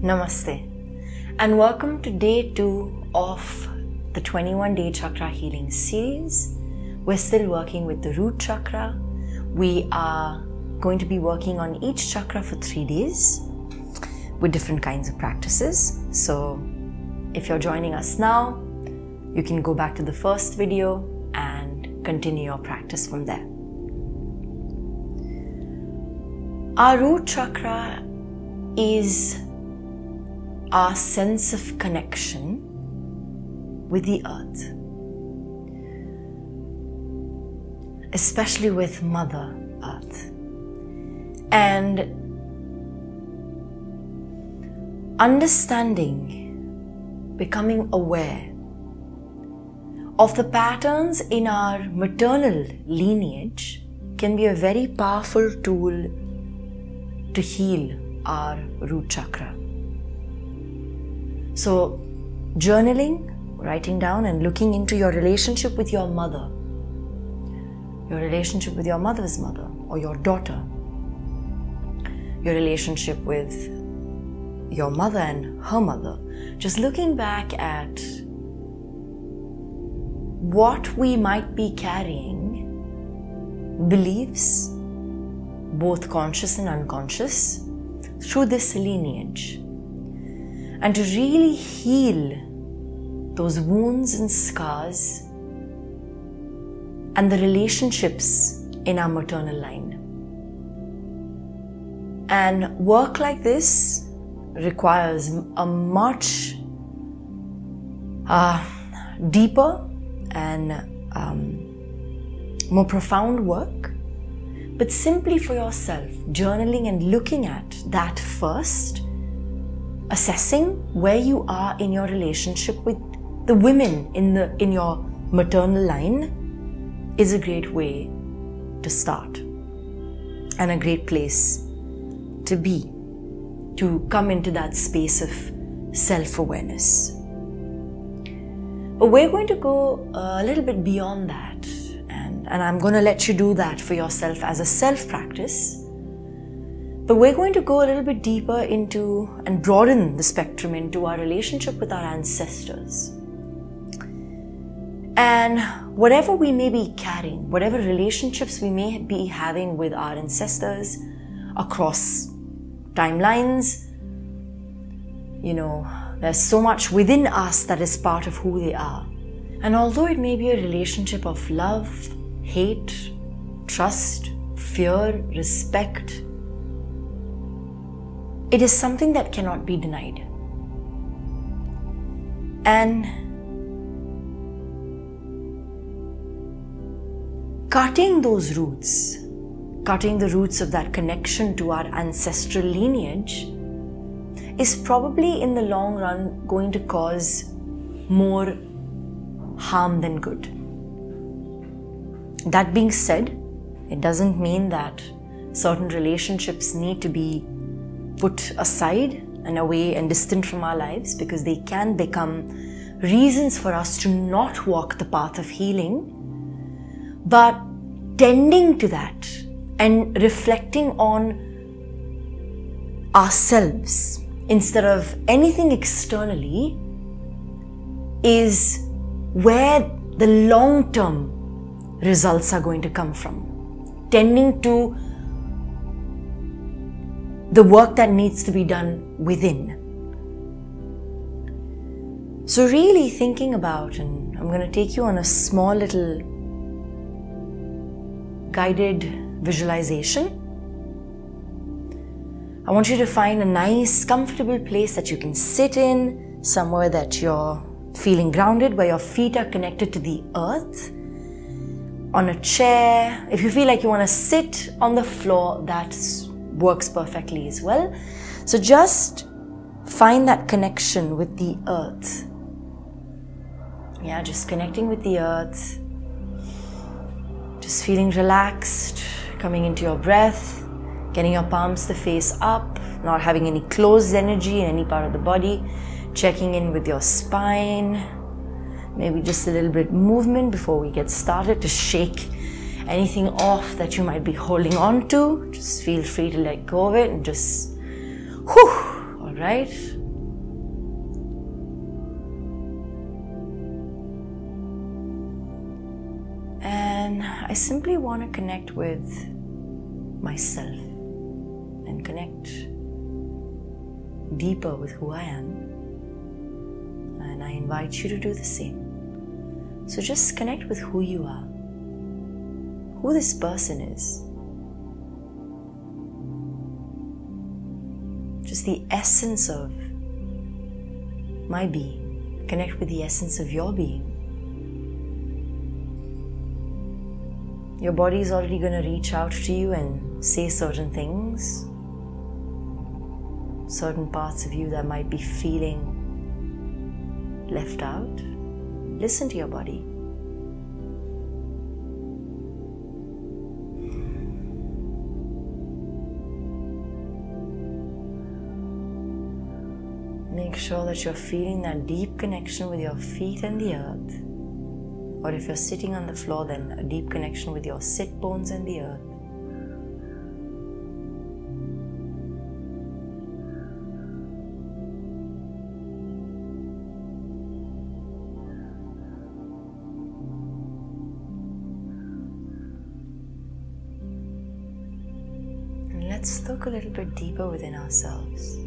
Namaste and welcome to day 2 of the 21-day Chakra Healing Series. We're still working with the root chakra. We are going to be working on each chakra for 3 days with different kinds of practices. So if you're joining us now, you can go back to the first video and continue your practice from there. Our root chakra is our sense of connection with the earth, especially with Mother Earth, and understanding, becoming aware of the patterns in our maternal lineage can be a very powerful tool to heal our root chakra. So, journaling, writing down and looking into your relationship with your mother, your relationship with your mother's mother or your daughter, your relationship with your mother and her mother, just looking back at what we might be carrying, beliefs, both conscious and unconscious, through this lineage, and to really heal those wounds and scars and the relationships in our maternal line. And work like this requires a much deeper and more profound work. But simply for yourself, journaling and looking at that first, assessing where you are in your relationship with the women in your maternal line is a great way to start and a great place to be, to come into that space of self-awareness. But we're going to go a little bit beyond that, and I'm going to let you do that for yourself as a self-practice. But we're going to go a little bit deeper into and broaden the spectrum into our relationship with our ancestors. And whatever we may be carrying, whatever relationships we may be having with our ancestors across timelines, there's so much within us that is part of who they are. And although it may be a relationship of love, hate, trust, fear, respect, it is something that cannot be denied. And cutting those roots, cutting the roots of that connection to our ancestral lineage is probably in the long run going to cause more harm than good. That being said, it doesn't mean that certain relationships need to be put aside and away and distant from our lives, because they can become reasons for us to not walk the path of healing. But tending to that and reflecting on ourselves instead of anything externally is where the long-term results are going to come from. Tending to the work that needs to be done within. So really thinking about, and I'm going to take you on a small little guided visualization. I want you to find a nice, comfortable place that you can sit in, somewhere that you're feeling grounded, where your feet are connected to the earth, on a chair. If you feel like you want to sit on the floor, that works perfectly as well. So just find that connection with the earth. Yeah, just connecting with the earth. Just feeling relaxed, coming into your breath, getting your palms to face up, not having any closed energy in any part of the body, checking in with your spine, maybe just a little bit movement before we get started to shake anything off that you might be holding on to. Just feel free to let go of it and just, right? And I simply want to connect with myself and connect deeper with who I am. And I invite you to do the same. So just connect with who you are, who this person is. Just the essence of my being. Connect with the essence of your being. Your body is already going to reach out to you and say certain things. Certain parts of you that might be feeling left out. Listen to your body. Make sure that you're feeling that deep connection with your feet and the earth. Or if you're sitting on the floor, then a deep connection with your sit bones and the earth. And let's look a little bit deeper within ourselves.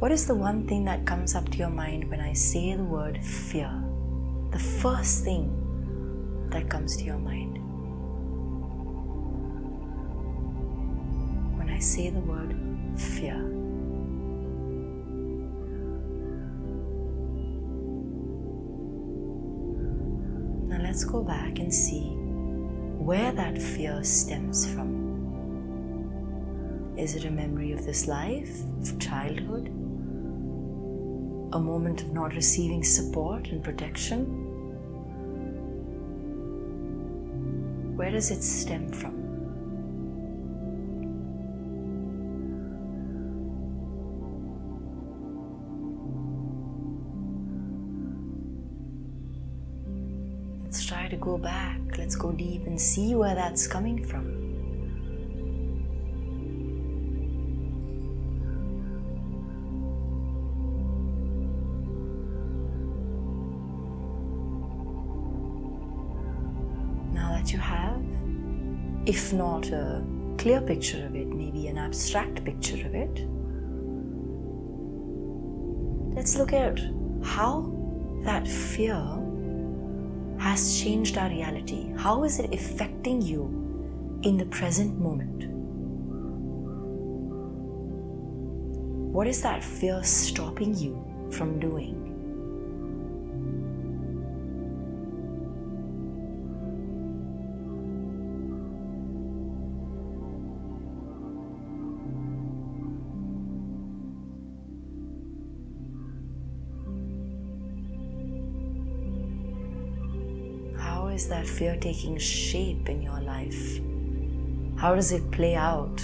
What is the one thing that comes up to your mind when I say the word fear? The first thing that comes to your mind when I say the word fear. Now let's go back and see where that fear stems from. Is it a memory of this life, of childhood? A moment of not receiving support and protection? Where does it stem from? Let's try to go back. Let's go deep and see where that's coming from. You have, if not a clear picture of it, maybe an abstract picture of it. Let's look at how that fear has changed our reality. How is it affecting you in the present moment? What is that fear stopping you from doing? How is that fear taking shape in your life? How does it play out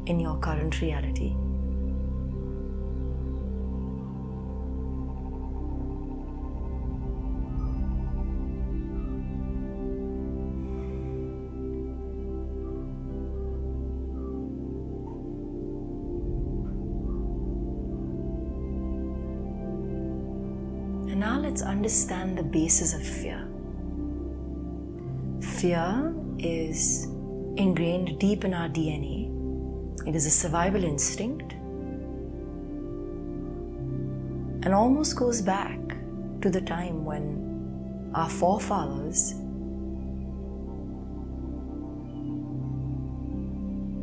in your current reality? And now let's understand the basis of fear. Fear is ingrained deep in our DNA. It is a survival instinct and almost goes back to the time when our forefathers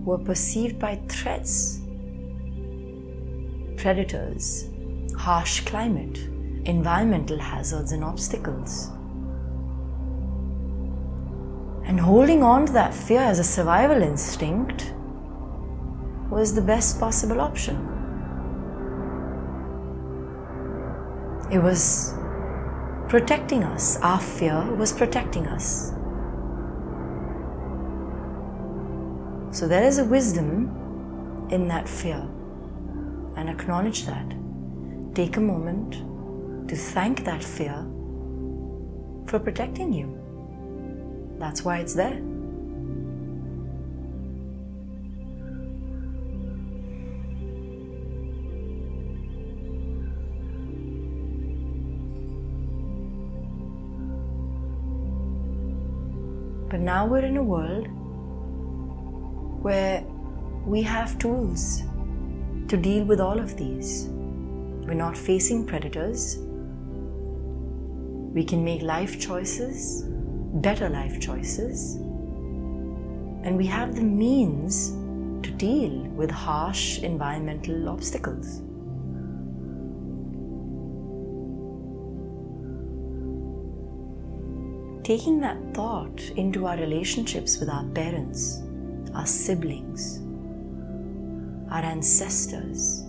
were perceived by threats, predators, harsh climate, environmental hazards and obstacles. And holding on to that fear as a survival instinct was the best possible option. It was protecting us. Our fear was protecting us. So there is a wisdom in that fear, and acknowledge that. Take a moment to thank that fear for protecting you. That's why it's there. But now we're in a world where we have tools to deal with all of these. We're not facing predators. We can make life choices, better life choices, and we have the means to deal with harsh environmental obstacles. Taking that thought into our relationships with our parents, our siblings, our ancestors,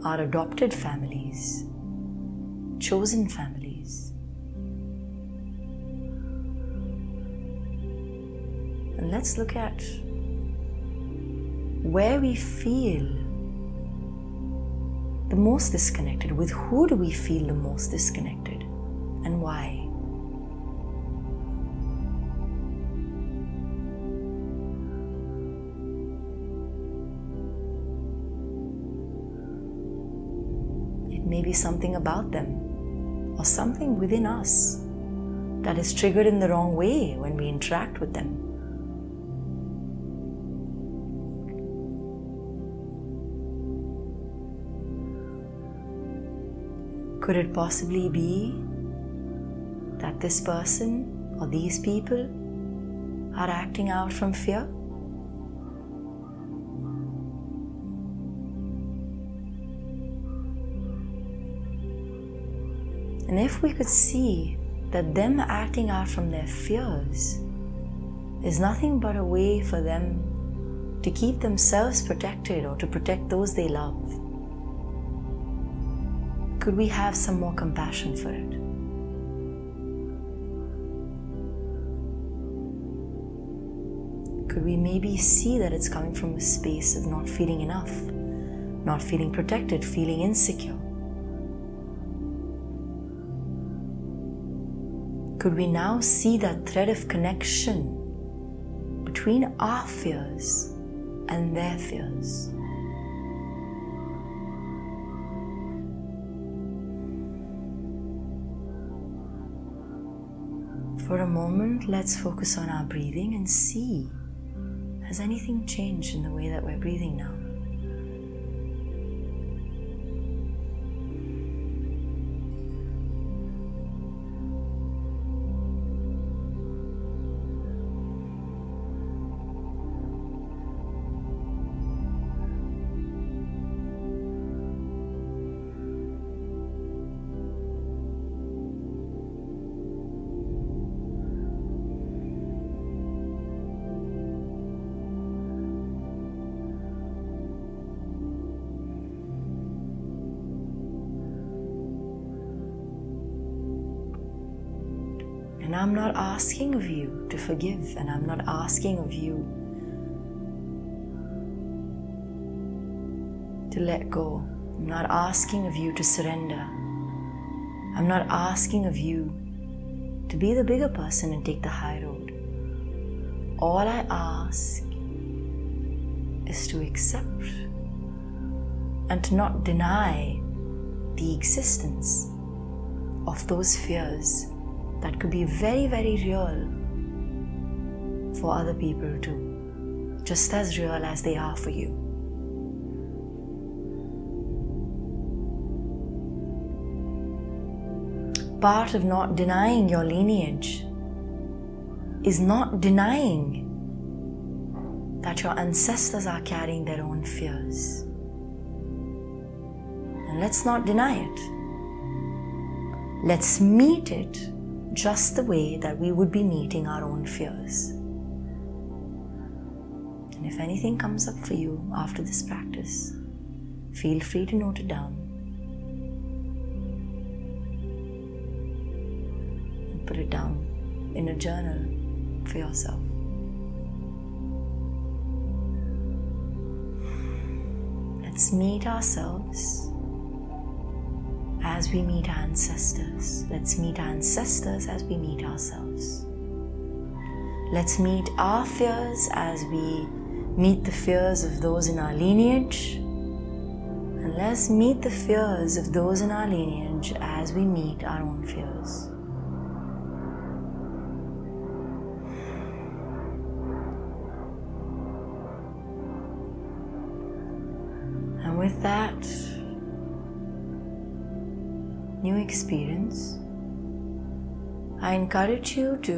our adopted families, chosen families. And let's look at where we feel the most disconnected. With who do we feel the most disconnected, and why? It may be something about them or something within us that is triggered in the wrong way when we interact with them. Could it possibly be that this person or these people are acting out from fear? And if we could see that them acting out from their fears is nothing but a way for them to keep themselves protected or to protect those they love, could we have some more compassion for it? Could we maybe see that it's coming from a space of not feeling enough, not feeling protected, feeling insecure? Could we now see that thread of connection between our fears and their fears? For a moment, let's focus on our breathing and see, has anything changed in the way that we're breathing now? And I'm not asking of you to forgive, and I'm not asking of you to let go. I'm not asking of you to surrender. I'm not asking of you to be the bigger person and take the high road. All I ask is to accept and to not deny the existence of those fears that could be very, very real for other people too, just as real as they are for you. Part of not denying your lineage is not denying that your ancestors are carrying their own fears. And let's not deny it. Let's meet it just the way that we would be meeting our own fears. And if anything comes up for you after this practice, feel free to note it down and put it down in a journal for yourself. Let's meet ourselves as we meet our ancestors. Let's meet our ancestors as we meet ourselves. Let's meet our fears as we meet the fears of those in our lineage. And let's meet the fears of those in our lineage as we meet our own fears. with that new experience, I encourage you to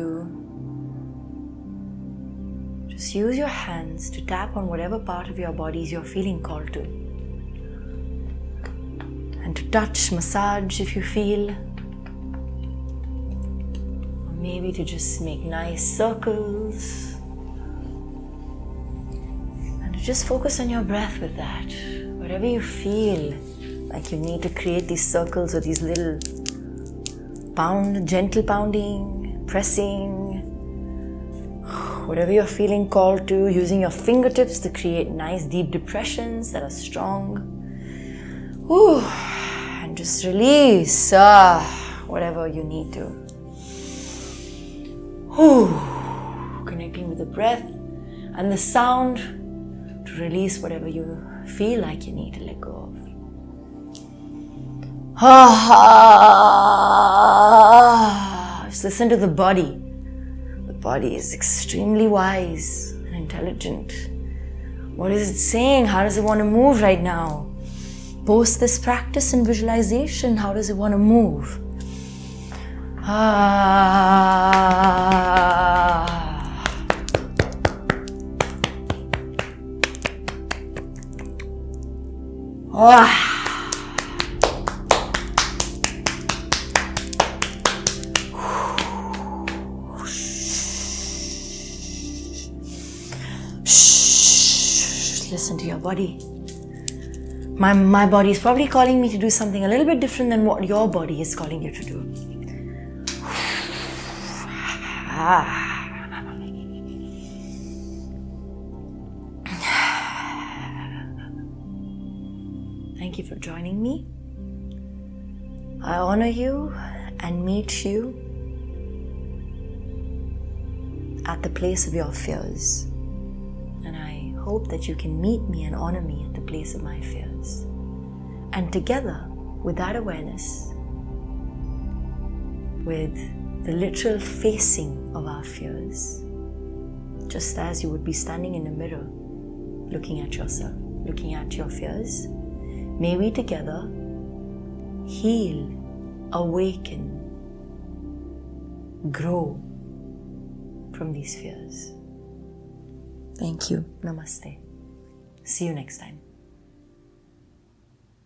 just use your hands to tap on whatever part of your bodies you're feeling called to. And to touch, massage if you feel. Or maybe to just make nice circles. And to just focus on your breath with that. Whatever you feel like you need to create these circles or these little gentle pounding, pressing, whatever you're feeling called to, using your fingertips to create nice deep depressions that are strong. Ooh, and just release whatever you need to. Ooh, connecting with the breath and the sound to release whatever you feel like you need to let go of. Just listen to the body. The body is extremely wise and intelligent. What is it saying? How does it want to move right now? Post this practice and visualization. How does it want to move? Listen to your body. My body is probably calling me to do something a little bit different than what your body is calling you to do. Thank you for joining me. I honor you and meet you at the place of your fears. And I hope that you can meet me and honor me at the place of my fears. And together, with that awareness, with the literal facing of our fears, just as you would be standing in a mirror, looking at yourself, looking at your fears, may we together heal, awaken, grow from these fears. Thank you. Namaste. See you next time.